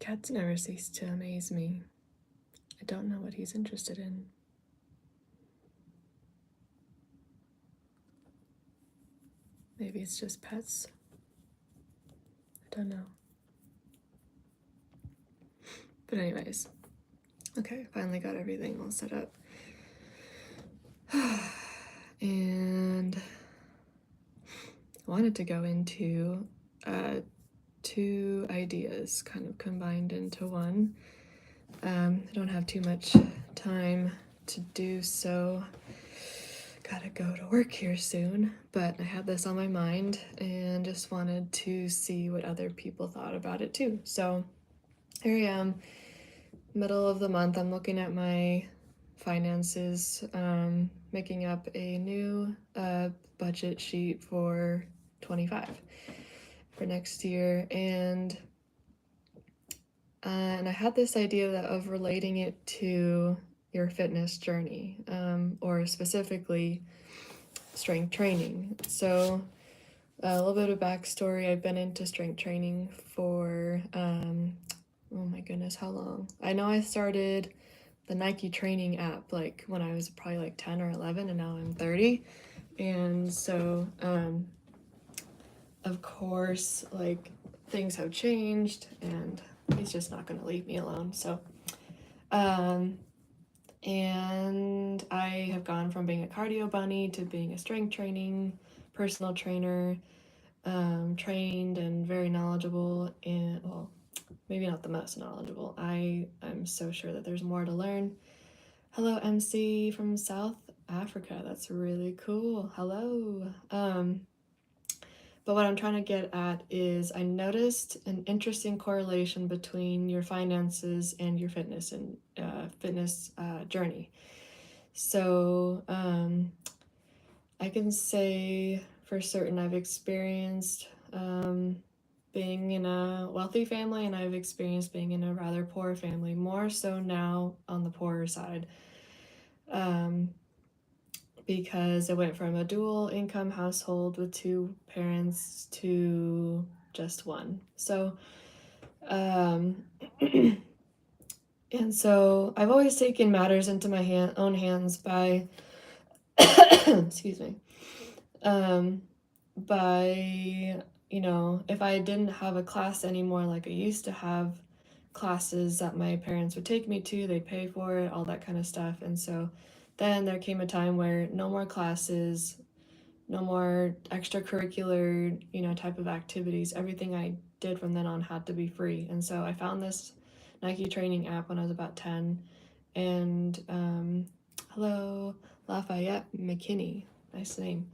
Cats never cease to amaze me. I don't know what he's interested in. Maybe it's just pets. I don't know. But anyways, okay, finally got everything all set up. And I wanted to go into two ideas kind of combined into one. I don't have too much time to do so. Gotta go to work here soon, but I had this on my mind and just wanted to see what other people thought about it too. So here I am, middle of the month. I'm looking at my finances, making up a new budget sheet for 25 for next year, and I had this idea of relating it to your fitness journey, or specifically strength training. So a little bit of backstory: I've been into strength training for oh my goodness, how long? I know I started the Nike training app like when I was probably like 10 or 11, and now I'm 30. And so of course, like, things have changed and he's just not going to leave me alone. So and I have gone from being a cardio bunny to being a strength training personal trainer, trained and very knowledgeable, and well, maybe not the most knowledgeable. I'm so sure that there's more to learn. Hello, MC from South Africa. That's really cool. Hello. But what I'm trying to get at is I noticed an interesting correlation between your finances and your fitness and fitness journey. So I can say for certain I've experienced being in a wealthy family, and I've experienced being in a rather poor family, more so now on the poorer side. Because I went from a dual income household with two parents to just one. So, and so I've always taken matters into my own hands by, excuse me, by, if I didn't have a class anymore, like I used to have classes that my parents would take me to, they'd pay for it, all that kind of stuff. And so then there came a time where no more classes, no more extracurricular, type of activities. Everything I did from then on had to be free. And so I found this Nike training app when I was about 10. And hello, Lafayette McKinney, nice name.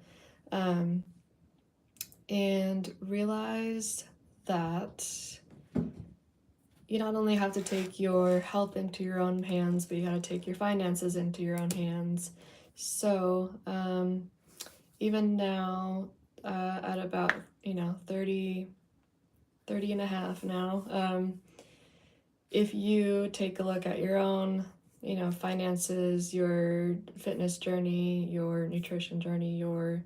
And realized that you not only have to take your health into your own hands, but you got to take your finances into your own hands. So even now, at about 30 and a half now, if you take a look at your own finances, your fitness journey, your nutrition journey, your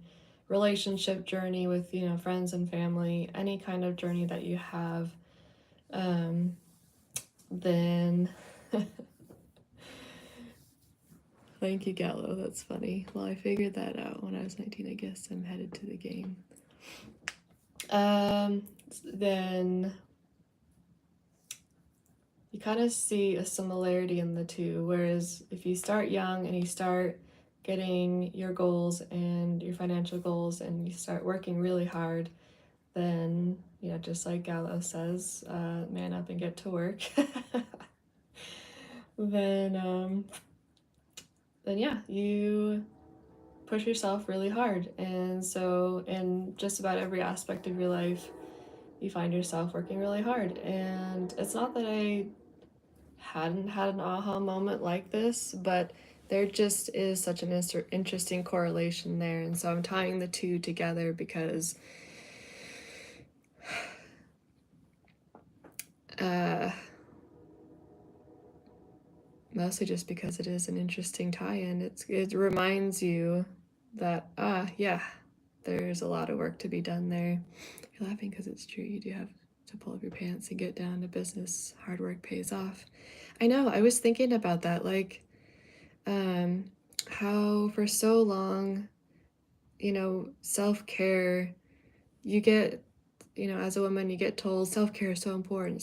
relationship journey with friends and family, any kind of journey that you have, then thank you, Gallo. That's funny. Well, I figured that out when I was 19. I guess I'm headed to the game. Then you kind of see a similarity in the two. Whereas if you start young and you start getting your goals and your financial goals and you start working really hard, then, just like Gallo says, man up and get to work. then yeah, you push yourself really hard. And so in just about every aspect of your life, you find yourself working really hard. And it's not that I hadn't had an aha moment like this, but there just is such an interesting correlation there. And so I'm tying the two together because mostly just because it is an interesting tie-in. It reminds you that, yeah, there's a lot of work to be done there. You're laughing because it's true. You do have to pull up your pants and get down to business. Hard work pays off. I know, I was thinking about that, like, how for so long, self-care, you get, as a woman, you get told self-care is so important,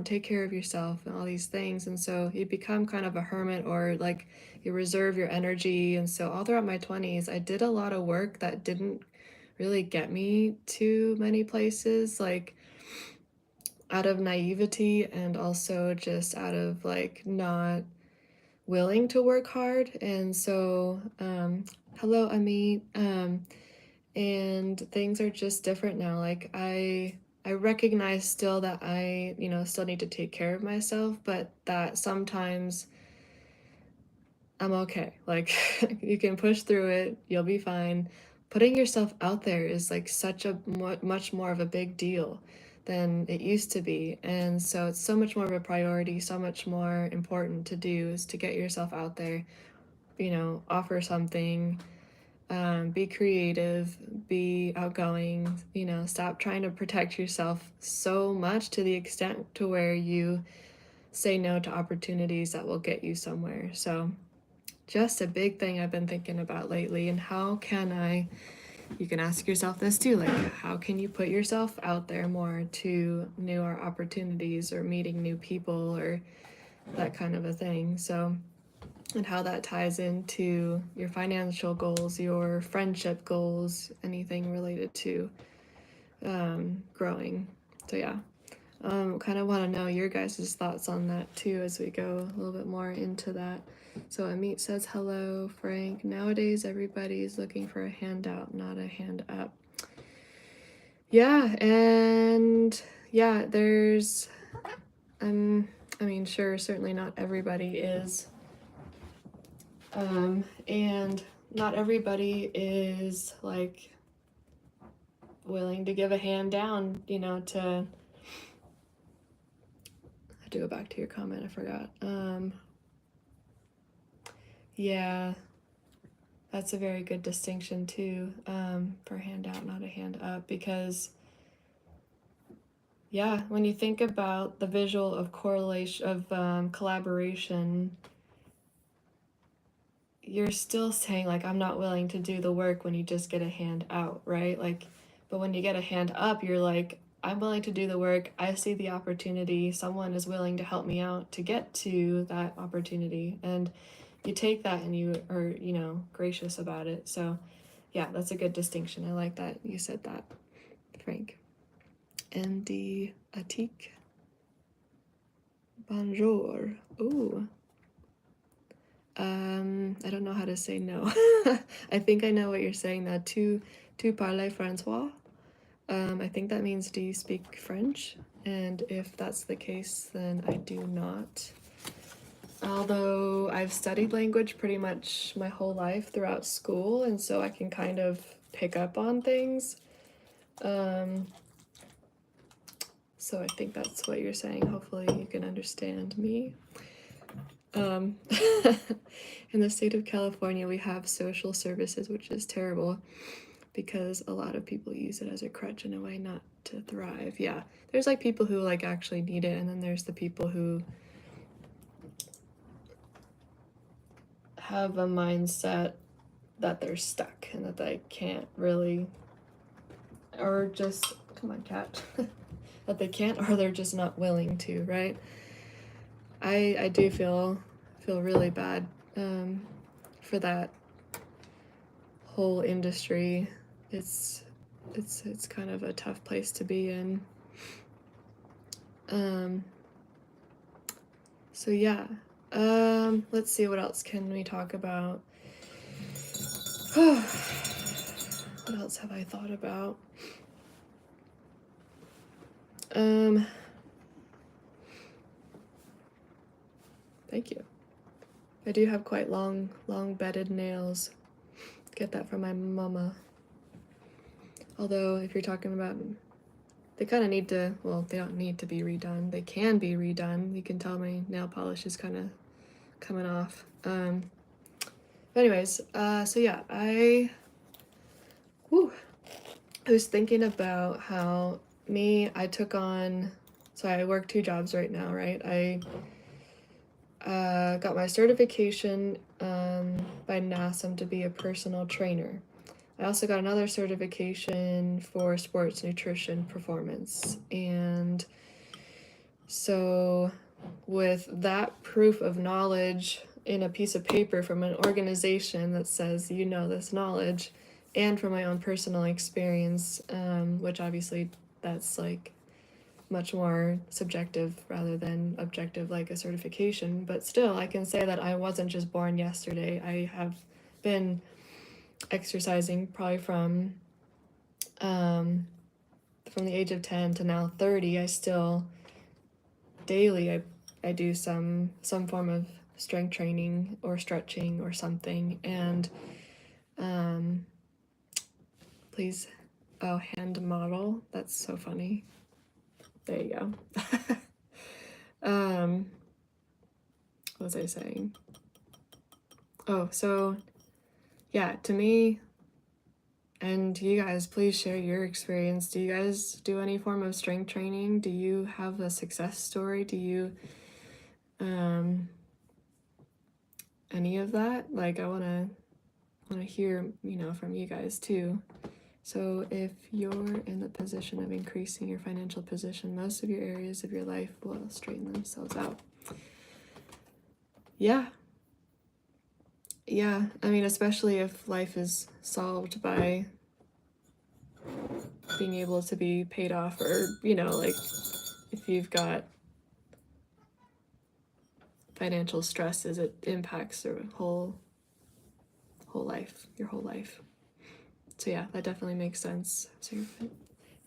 take care of yourself and all these things. And so you become kind of a hermit, or like you reserve your energy. And so all throughout my 20s, I did a lot of work that didn't really get me to many places, like out of naivety and also just out of like not willing to work hard. And so, hello, Amit. And things are just different now. Like I recognize still that I, still need to take care of myself, but that sometimes I'm okay. Like you can push through it, you'll be fine. Putting yourself out there is like such a much more of a big deal than it used to be. And so it's so much more of a priority, so much more important to do is to get yourself out there, offer something, be creative, be outgoing, stop trying to protect yourself so much to the extent to where you say no to opportunities that will get you somewhere. So just a big thing I've been thinking about lately. And you can ask yourself this too, like how can you put yourself out there more to newer opportunities or meeting new people or that kind of a thing. So, and how that ties into your financial goals, your friendship goals, anything related to growing. So yeah, kind of want to know your guys' thoughts on that too as we go a little bit more into that. So Amit says, hello, Frank. Nowadays, everybody is looking for a handout, not a hand up. Yeah, and yeah, there's, sure, certainly not everybody is. And not everybody is like willing to give a hand down, to go back to your comment, I forgot. Yeah, that's a very good distinction too, for handout, not a hand up, because yeah, when you think about the visual of correlation, of collaboration, you're still saying like, I'm not willing to do the work when you just get a hand out, right? Like, but when you get a hand up, you're like, I'm willing to do the work. I see the opportunity. Someone is willing to help me out to get to that opportunity. And you take that and you are, gracious about it. So yeah, that's a good distinction. I like that you said that, Frank. Andy Atik. Bonjour. Ooh. I don't know how to say no. I think I know what you're saying now. Tu parles Francois? I think that means, do you speak French? And if that's the case, then I do not. Although I've studied language pretty much my whole life throughout school, and so I can kind of pick up on things. So I think that's what you're saying. Hopefully you can understand me. In the state of California, we have social services, which is terrible because a lot of people use it as a crutch in a way not to thrive. Yeah, there's like people who like actually need it, and then there's the people who have a mindset that they're stuck and that they can't really, or just, come on, cat, that they can't, or they're just not willing to, right? I do feel really bad for that whole industry. It's kind of a tough place to be in. So yeah, let's see, what else can we talk about? What else have I thought about? Thank you. I do have quite long bedded nails. Get that from my mama. Although if you're talking about, they kind of need to, well, they don't need to be redone. They can be redone. You can tell my nail polish is kind of coming off. But anyways, so yeah, I was thinking about how I took on, so I work 2 jobs right now, right? I got my certification by NASM to be a personal trainer. I also got another certification for sports nutrition performance. And so, with that proof of knowledge in a piece of paper from an organization that says you know this knowledge, and from my own personal experience, which obviously that's like much more subjective rather than objective like a certification, but still I can say that I wasn't just born yesterday. I have been exercising probably from the age of 10 to now 30. I still daily I do some form of strength training or stretching or something. And please, oh, hand model, that's so funny. There you go. What was I saying? Oh, so yeah, to me, and you guys, please share your experience. Do you guys do any form of strength training? Do you have a success story? Do you any of that? Like, I wanna hear, from you guys too. So if you're in the position of increasing your financial position, most of your areas of your life will straighten themselves out. Yeah, I mean, especially if life is solved by being able to be paid off, or like if you've got financial stresses, it impacts the whole life, your whole life. So yeah, that definitely makes sense. So and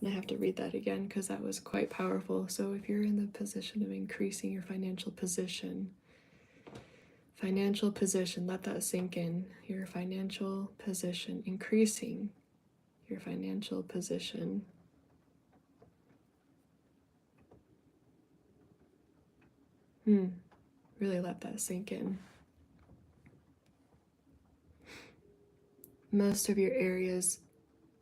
I have to read that again because that was quite powerful. So if you're in the position of increasing your financial position, let that sink in. Your financial position, increasing your financial position. Really let that sink in. Most of your areas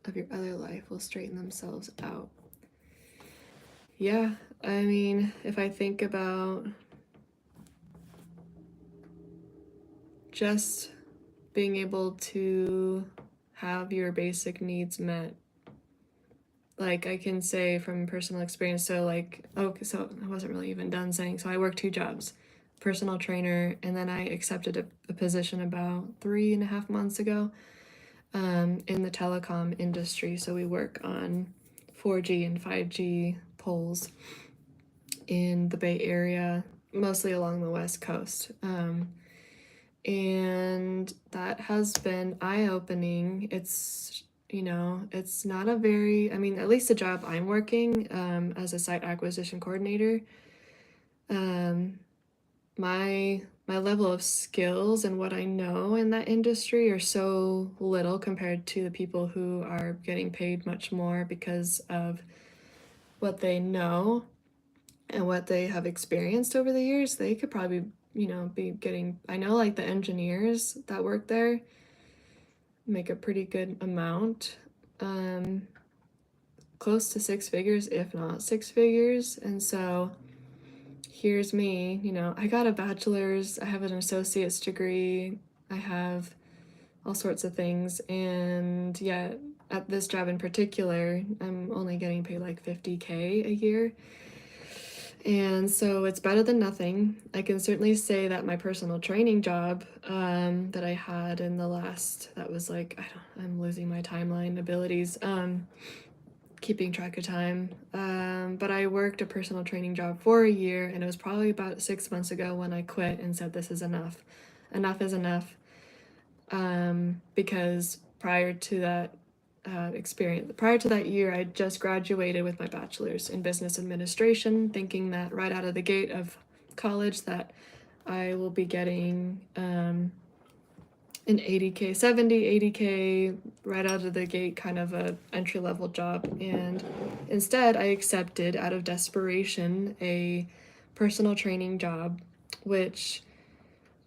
of your other life will straighten themselves out. Yeah, I mean, if I think about just being able to have your basic needs met, like I can say from personal experience, so I wasn't really even done saying, so I work 2 jobs, personal trainer, and then I accepted a position about 3.5 months ago in the telecom industry. So we work on 4G and 5G poles in the Bay Area, mostly along the West Coast. And that has been eye-opening. It's it's not a very, I mean, at least the job I'm working as a site acquisition coordinator, my level of skills and what I know in that industry are so little compared to the people who are getting paid much more because of what they know and what they have experienced over the years. They could probably, be getting, I know like the engineers that work there make a pretty good amount, close to 6 figures, if not 6 figures. And so here's me, I got a bachelor's, I have an associate's degree, I have all sorts of things. And yeah, at this job in particular, I'm only getting paid like $50K a year. And so it's better than nothing. I can certainly say that my personal training job that I had in the last, that was like, I'm losing my timeline abilities, keeping track of time. But I worked a personal training job for a year, and it was probably about 6 months ago when I quit and said, this is enough. Enough is enough. Because prior to that year, I just graduated with my bachelor's in business administration, thinking that right out of the gate of college that I will be getting an 80K, 80K right out of the gate, kind of a entry-level job. And instead I accepted, out of desperation, a personal training job, which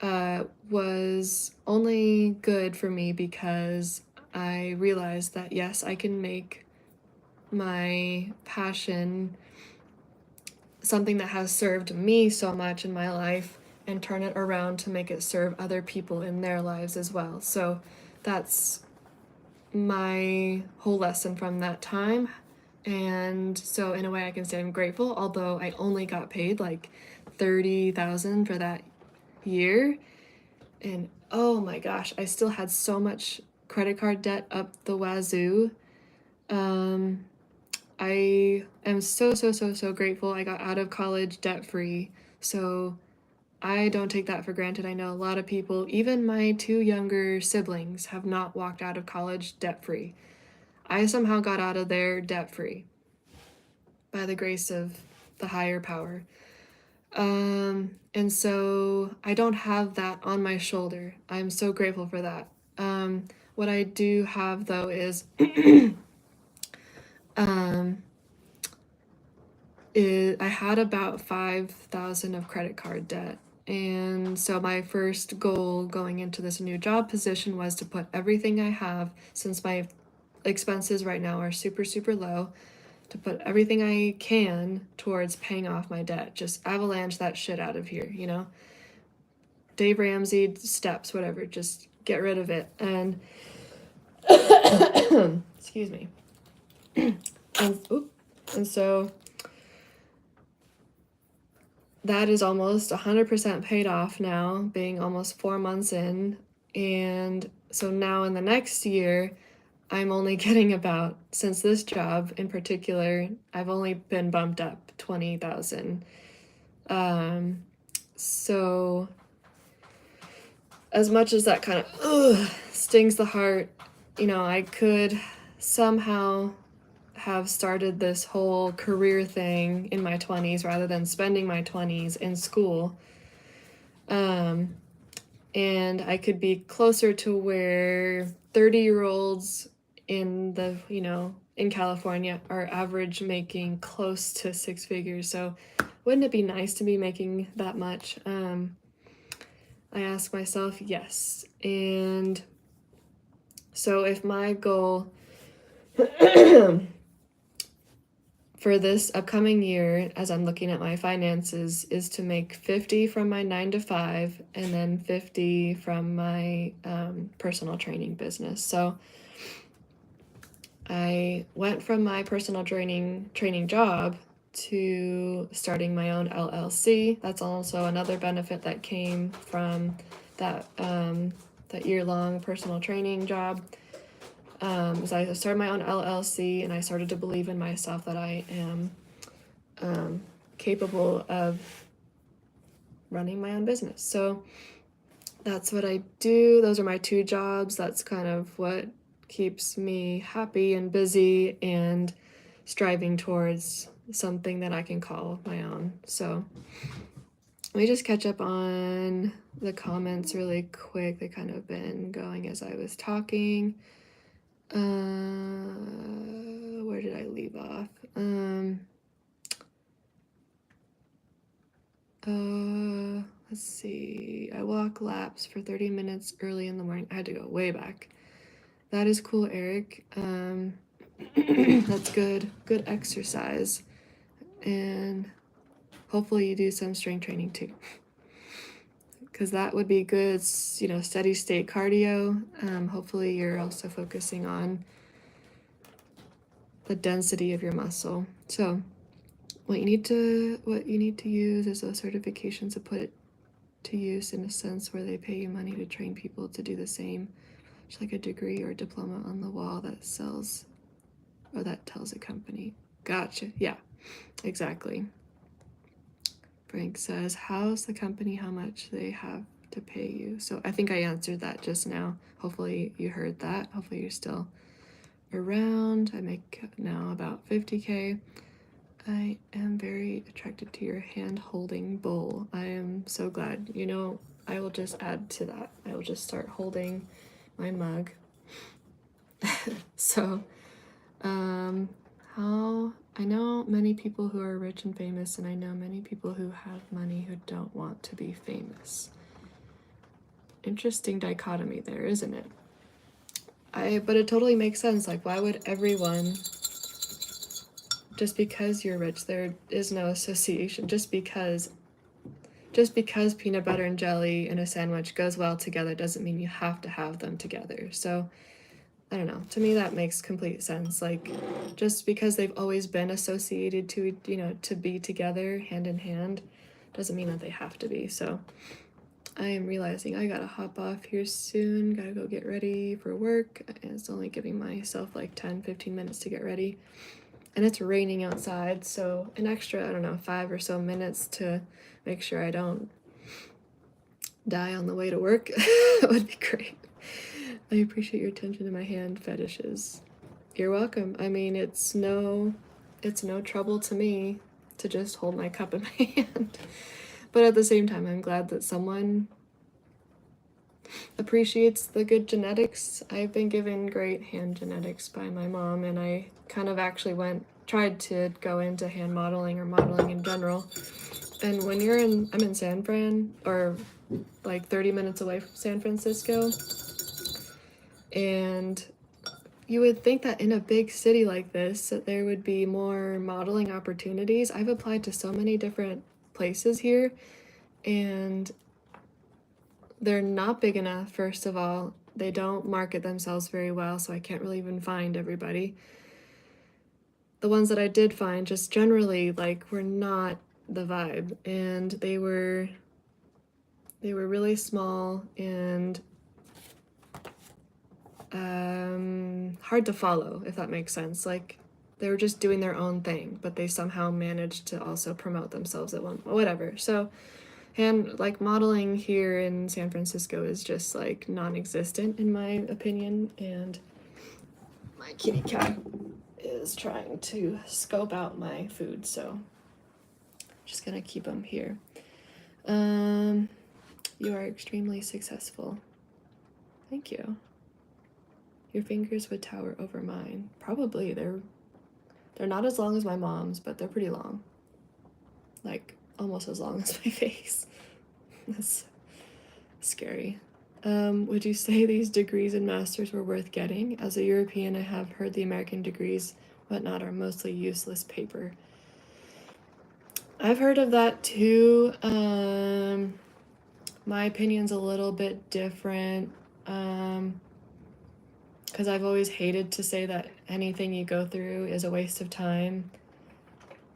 was only good for me because I realized that yes, I can make my passion, something that has served me so much in my life, and turn it around to make it serve other people in their lives as well. So that's my whole lesson from that time. And so in a way I can say I'm grateful, although I only got paid like $30,000 for that year. And oh my gosh, I still had so much credit card debt up the wazoo. I am so grateful I got out of college debt free. So I don't take that for granted. I know a lot of people, even my 2 younger siblings, have not walked out of college debt free. I somehow got out of there debt free by the grace of the higher power. And so I don't have that on my shoulder. I'm so grateful for that. What I do have though is, I had about 5,000 of credit card debt. And so my first goal going into this new job position was to put everything I have, since my expenses right now are super low, to put everything I can towards paying off my debt. Just avalanche that shit out of here, you know? Dave Ramsey steps, whatever, just get rid of it. And excuse me. And so that is almost 100% paid off now, being almost 4 months in. And so now in the next year, I'm only getting about, since this job in particular, I've only been bumped up 20,000. So as much as that kind of stings the heart, you know, I could somehow have started this whole career thing in my 20s rather than spending my 20s in school. And I could be closer to where 30-year-olds in the, you know, in California are average making close to 6 figures. So wouldn't it be nice to be making that much? I ask myself, yes. And so if my goal for this upcoming year, as I'm looking at my finances, is to make 50 from my 9 to 5 and then 50 from my personal training business. So I went from my personal training job to starting my own LLC. That's also another benefit that came from that that year-long personal training job. So I started my own LLC, and I started to believe in myself that I am capable of running my own business. So that's what I do. Those are my 2 jobs. That's kind of what keeps me happy and busy and striving towards something that I can call my own. So let me just catch up on the comments really quick. They kind of been going as I was talking. Where did I leave off? Let's see. I walk laps for 30 minutes early in the morning. I had to go way back. That is cool, Eric. That's good. Good exercise. And hopefully you do some strength training too. Because that would be good, you know, steady state cardio. Hopefully you're also focusing on the density of your muscle. So what you need to use is those certifications to put it to use in a sense where they pay you money to train people to do the same. It's like a degree or diploma on the wall that sells or that tells a company. Gotcha. Yeah, exactly. Frank says, how's the company, how much they have to pay you? So I think I answered that just now. Hopefully you heard that. Hopefully you're still around. I make now about 50K. I am very attracted to your hand holding bowl. I am so glad. You know, I will just add to that. I will just start holding my mug. So, how I know many people who are rich and famous, and I know many people who have money who don't want to be famous. Interesting dichotomy there, isn't it? But it totally makes sense. Like, why would everyone just because you're rich, there is no association. Just because peanut butter and jelly in a sandwich goes well together doesn't mean you have to have them together. So I don't know. To me, that makes complete sense. Like, just because they've always been associated to, to be together hand in hand, doesn't mean that they have to be. So I am realizing I gotta hop off here soon. Gotta go get ready for work. And it's only giving myself like 10-15 minutes to get ready. And it's raining outside, so an extra, I don't know, 5 or so minutes to make sure I don't die on the way to work would be great. I appreciate your attention to my hand fetishes. You're welcome. I mean, it's no trouble to me to just hold my cup in my hand. But at the same time, I'm glad that someone appreciates the good genetics. I've been given great hand genetics by my mom, and I kind of actually tried to go into hand modeling or modeling in general. And when I'm in San Fran, or like 30 minutes away from San Francisco, and you would think that in a big city like this that there would be more modeling opportunities. I've applied to so many different places here, and they're not big enough. First of all, they don't market themselves very well, so I can't really even find everybody. The ones that I did find just generally were not the vibe, and they were really small and hard to follow, if that makes sense. Like, they were just doing their own thing, but they somehow managed to also promote themselves at whatever. So modeling here in San Francisco is just non-existent in my opinion, and my kitty cat is trying to scope out my food, so I'm just gonna keep him here. You are extremely successful. Thank you. Your fingers would tower over mine. Probably. They're not as long as my mom's, but they're pretty long. Like, almost as long as my face. That's scary. Would you say these degrees and masters were worth getting? As a European, I have heard the American degrees, whatnot, are mostly useless paper. I've heard of that too. My opinion's a little bit different. Because I've always hated to say that anything you go through is a waste of time.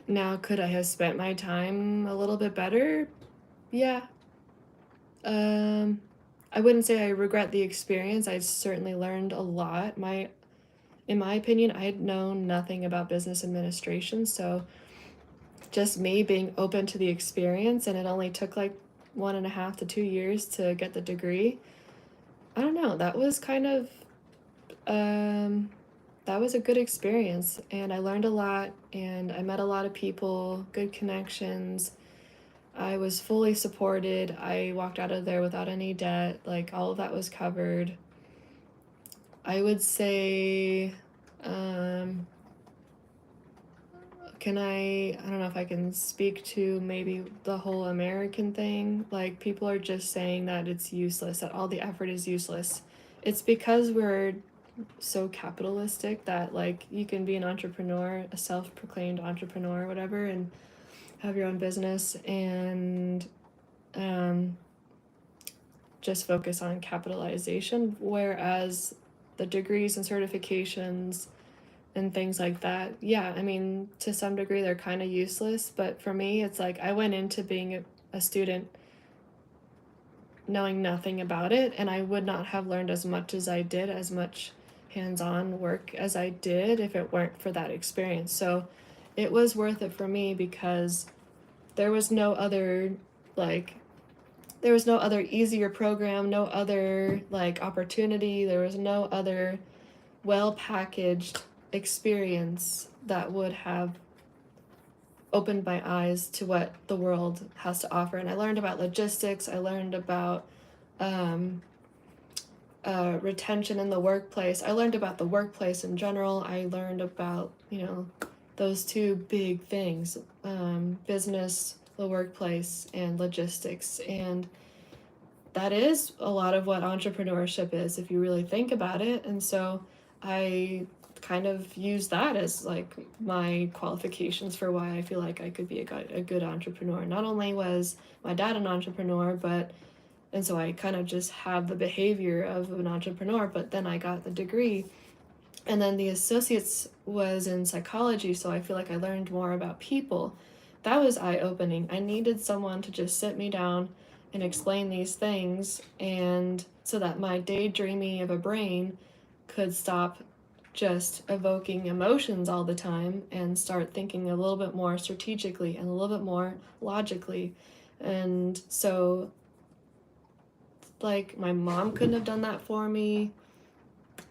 Now, could I have spent my time a little bit better? Yeah. I wouldn't say I regret the experience. I certainly learned a lot. In my opinion, I had known nothing about business administration, so just me being open to the experience, and it only took 1.5 to 2 years to get the degree. I don't know, that was kind of that was a good experience, and I learned a lot, and I met a lot of people, good connections. I was fully supported. I walked out of there without any debt. All of that was covered. I would say, I don't know if I can speak to maybe the whole American thing. People are just saying that it's useless, that all the effort is useless. It's because we're so capitalistic that you can be an entrepreneur, a self-proclaimed entrepreneur, whatever, and have your own business and just focus on capitalization, whereas the degrees and certifications and things like that, yeah, I mean, to some degree they're kind of useless, but for me it's I went into being a student knowing nothing about it, and I would not have learned as much as I did, as much hands-on work as I did, if it weren't for that experience. So it was worth it for me because there was no other easier program, no other opportunity, there was no other well-packaged experience that would have opened my eyes to what the world has to offer. And I learned about logistics, I learned about retention in the workplace, I learned about the workplace in general, I learned about, those two big things, business, the workplace, and logistics. And that is a lot of what entrepreneurship is, if you really think about it. And so I kind of use that as like my qualifications for why I feel like I could be a good entrepreneur. Not only was my dad an entrepreneur, and so I kind of just have the behavior of an entrepreneur, but then I got the degree. And then the associates was in psychology, so I feel like I learned more about people. That was eye-opening. I needed someone to just sit me down and explain these things, and so that my daydreaming of a brain could stop just evoking emotions all the time and start thinking a little bit more strategically and a little bit more logically. And so, like, my mom couldn't have done that for me.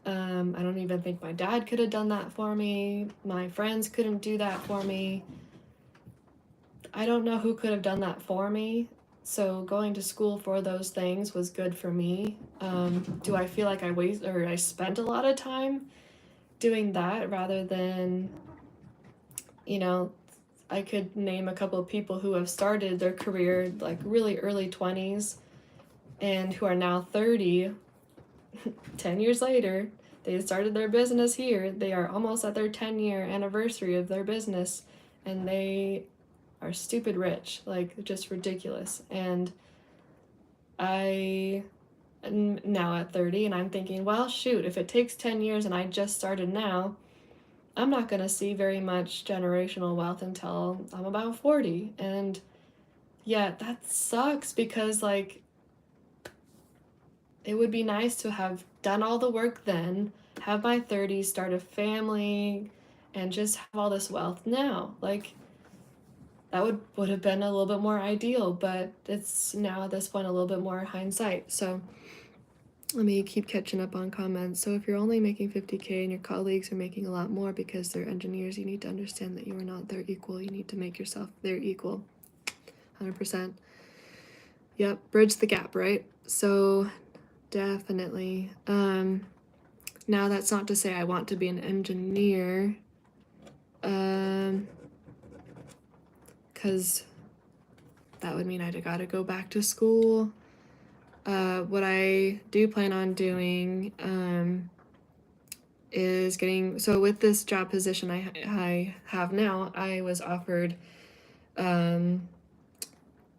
I don't even think my dad could have done that for me. My friends couldn't do that for me. I don't know who could have done that for me. So going to school for those things was good for me. Do I feel like I spent a lot of time doing that rather than, you know, I could name a couple of people who have started their career like really early 20s and who are now 30, 10 years later. They started their business here. They are almost at their 10-year anniversary of their business, and they are stupid rich, like just ridiculous. And I am now at 30, and I'm thinking, well, shoot, if it takes 10 years and I just started now, I'm not going to see very much generational wealth until I'm about 40. And yeah, that sucks because, like, it would be nice to have done all the work then, have my 30s, start a family, and just have all this wealth now. Like, that would have been a little bit more ideal, but it's now at this point a little bit more hindsight. So let me keep catching up on comments. So if you're only making 50K and your colleagues are making a lot more because they're engineers, you need to understand that you are not their equal. You need to make yourself their equal. 100%. Yep, bridge the gap, right? So definitely. Now that's not to say I want to be an engineer. Because that would mean I'd gotta go back to school. What I do plan on doing is so with this job position I have now, I was offered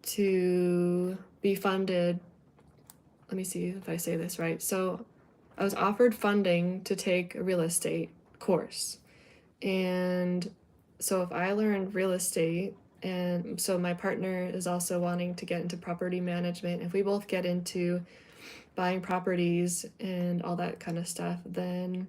to be funded. Let me see if I say this right. So I was offered funding to take a real estate course. And so if I learn real estate, and so my partner is also wanting to get into property management, if we both get into buying properties and all that kind of stuff, then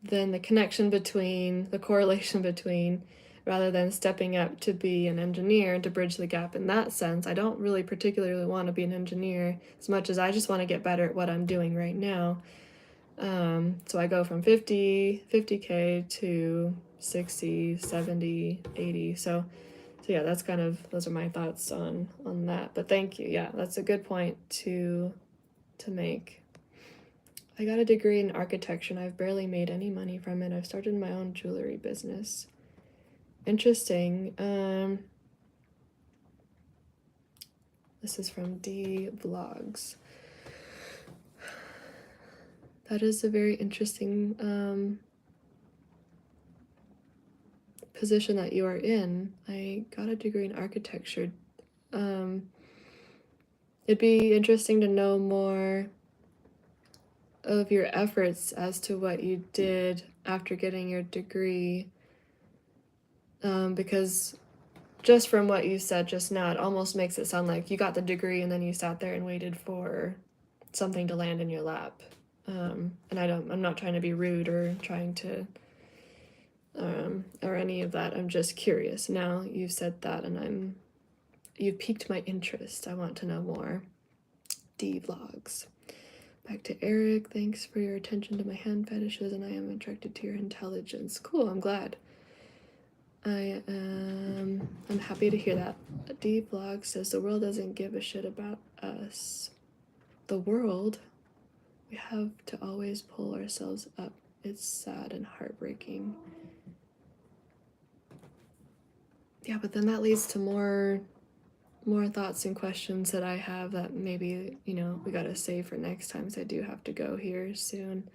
the correlation between, rather than stepping up to be an engineer to bridge the gap in that sense, I don't really particularly want to be an engineer as much as I just want to get better at what I'm doing right now. So I go from 50K to 60, 70, 80. So yeah, those are my thoughts on that. But thank you. Yeah, that's a good point to make. I got a degree in architecture and I've barely made any money from it. I've started my own jewelry business. Interesting. This is from D Vlogs. That is a very interesting position that you are in. I got a degree in architecture. It'd be interesting to know more of your efforts as to what you did after getting your degree, because just from what you said just now, it almost makes it sound like you got the degree and then you sat there and waited for something to land in your lap. And I'm not trying to be rude or trying to or any of that. I'm just curious. Now you've said that and you've piqued my interest. I want to know more. D Vlogs. Back to Eric. Thanks for your attention to my hand fetishes, and I am attracted to your intelligence. Cool, I'm glad. I'm happy to hear that. D Vlog says the world doesn't give a shit about us. The world? We have to always pull ourselves up. It's sad and heartbreaking. Yeah, but then that leads to more more thoughts and questions that I have that maybe, you know, we gotta save for next time, so I do have to go here soon.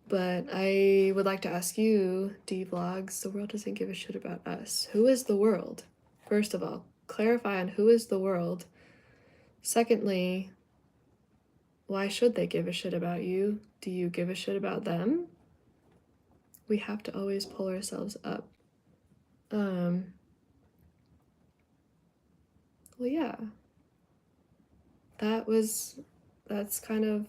But I would like to ask you, D-Vlogs, the world doesn't give a shit about us. Who is the world? First of all, clarify on who is the world. Secondly, why should they give a shit about you? Do you give a shit about them? We have to always pull ourselves up. Well, yeah. That's kind of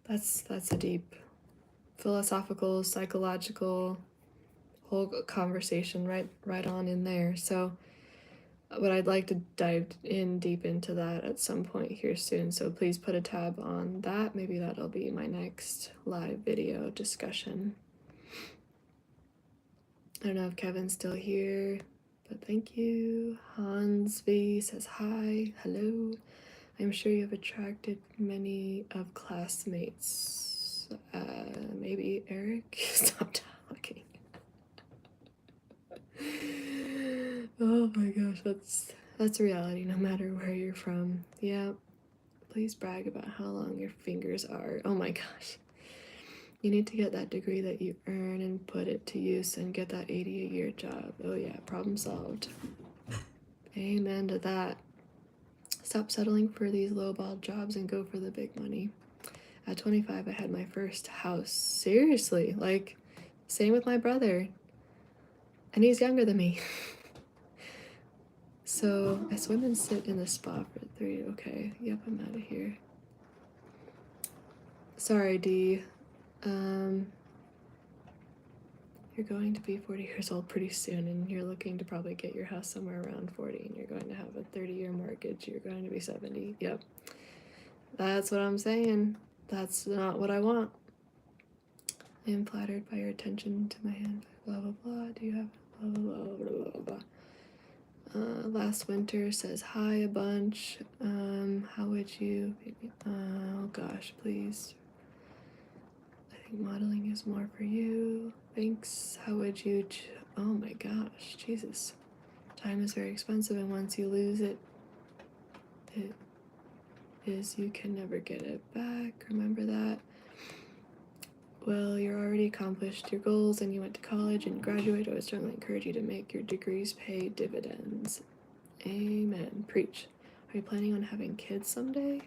that's a deep philosophical, psychological whole conversation right on in there. So but I'd like to dive in deep into that at some point here soon. So please put a tab on that. Maybe that'll be my next live video discussion. I don't know if Kevin's still here, but thank you. Hans V says hi, hello. I'm sure you have attracted many of classmates. Maybe Eric? Stop talking. Oh my gosh, that's reality no matter where you're from. Yeah. Please brag about how long your fingers are. Oh my gosh. You need to get that degree that you earn and put it to use and get that 80 a year job. Oh yeah, problem solved. Amen to that. Stop settling for these lowball jobs and go for the big money. At 25, I had my first house. Seriously, like, same with my brother. And he's younger than me. So, I swim and sit in the spa for 3. Okay, yep, I'm out of here. Sorry, D. You're going to be 40 years old pretty soon, and you're looking to probably get your house somewhere around 40, and you're going to have a 30-year mortgage. You're going to be 70. Yep. That's what I'm saying. That's not what I want. I am flattered by your attention to my hand. Blah, blah, blah. Do you have blah, blah, blah, blah, blah, blah. Last winter says hi a bunch. How would you... oh gosh, please. I think modeling is more for you. Thanks. How would you... oh my gosh, Jesus. Time is very expensive, and once you lose it, it is you can never get it back. Remember that. Well, you're already accomplished your goals and you went to college and graduated. I would strongly encourage you to make your degrees pay dividends. Amen. Preach. Are you planning on having kids someday?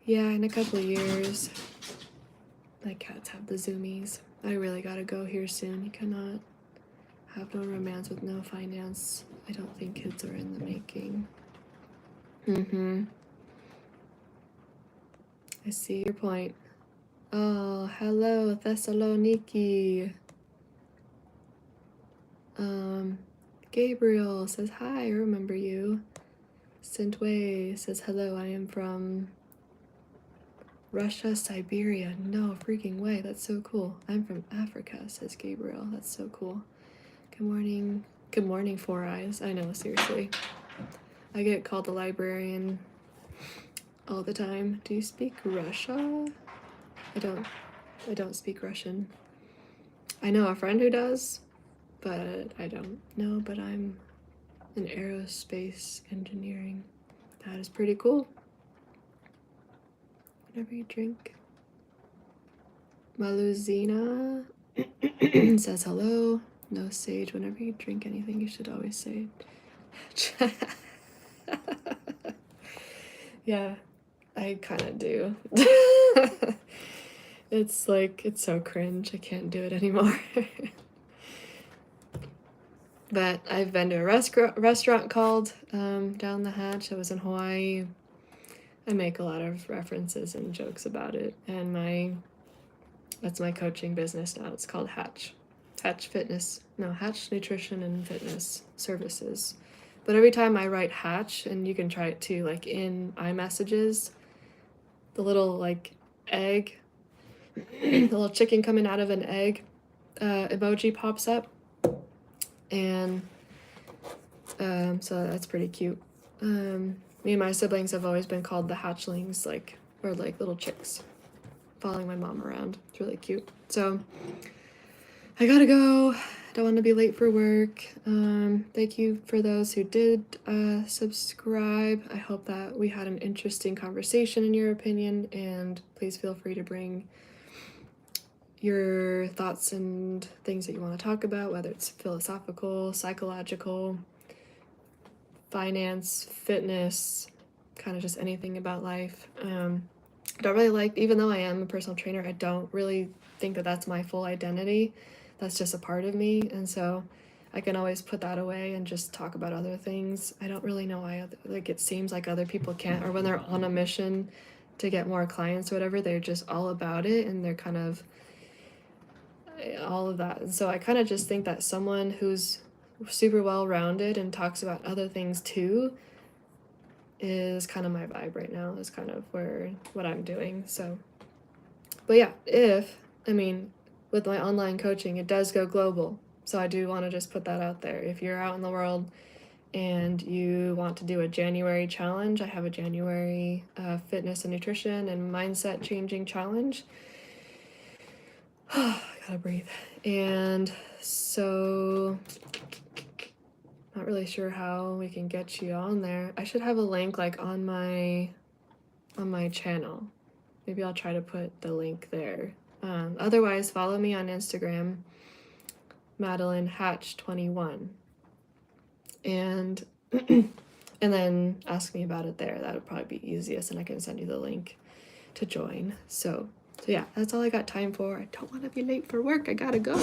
Yeah, in a couple of years. My cats have the zoomies. I really gotta go here soon. You cannot have no romance with no finance. I don't think kids are in the making. I see your point. Oh, hello, Thessaloniki. Gabriel says hi, I remember you. Sintway says hello, I am from Russia, Siberia. No freaking way, that's so cool. I'm from Africa, says Gabriel. That's so cool. Good morning. Good morning, Four Eyes. I know, seriously. I get called the librarian all the time. Do you speak Russia? I don't speak Russian. I know a friend who does, but I don't know, but I'm in aerospace engineering. That is pretty cool. Whenever you drink. Maluzina says hello. No sage. Whenever you drink anything, you should always say yeah, I kind of do. It's like, it's so cringe. I can't do it anymore. But I've been to a restaurant called Down the Hatch. I was in Hawaii. I make a lot of references and jokes about it. And that's my coaching business now. It's called Hatch. Hatch Nutrition and Fitness Services. But every time I write Hatch, and you can try it too, like in iMessages, the little like egg, the little chicken coming out of an egg emoji pops up. And so that's pretty cute. Me and my siblings have always been called the hatchlings, or like little chicks. following my mom around. It's really cute. So I gotta go. Don't want to be late for work. Thank you for those who did subscribe. I hope that we had an interesting conversation in your opinion, and please feel free to bring your thoughts and things that you want to talk about, whether it's philosophical, psychological, finance, fitness, kind of just anything about life. I don't really like, even though I am a personal trainer, I don't really think that that's my full identity. That's just a part of me. And so I can always put that away and just talk about other things. I don't really know why, like, it seems like other people can't, or when they're on a mission to get more clients or whatever, they're just all about it and they're kind of all of that. And so I kind of just think that someone who's super well-rounded and talks about other things too is kind of my vibe right now, is kind of what I'm doing. So, but yeah, with my online coaching, it does go global. So I do want to just put that out there. If you're out in the world and you want to do a January challenge, I have a January fitness and nutrition and mindset changing challenge. I gotta breathe. And so not really sure how we can get you on there. I should have a link like on my channel. Maybe I'll try to put the link there. Otherwise, follow me on Instagram, Madeline Hatch 21, and and then ask me about it there. That would probably be easiest, and I can send you the link to join. So yeah, that's all I got time for. I don't want to be late for work. I gotta go.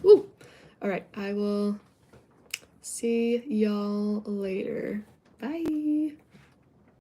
Woo! All right, I will see y'all later. Bye.